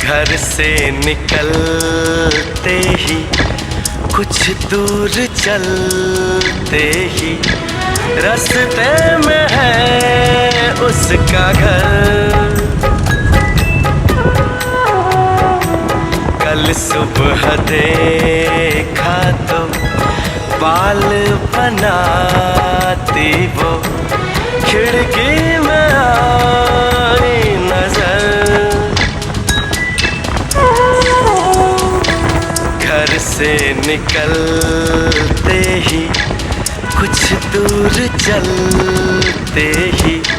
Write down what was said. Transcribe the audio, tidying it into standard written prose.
घर से निकलते ही कुछ दूर चलते ही रास्ते में है उसका घर। कल सुबह देखा तो बाल बनाती वो खिड़की में आई नजर। घर से निकलते ही कुछ दूर चलते ही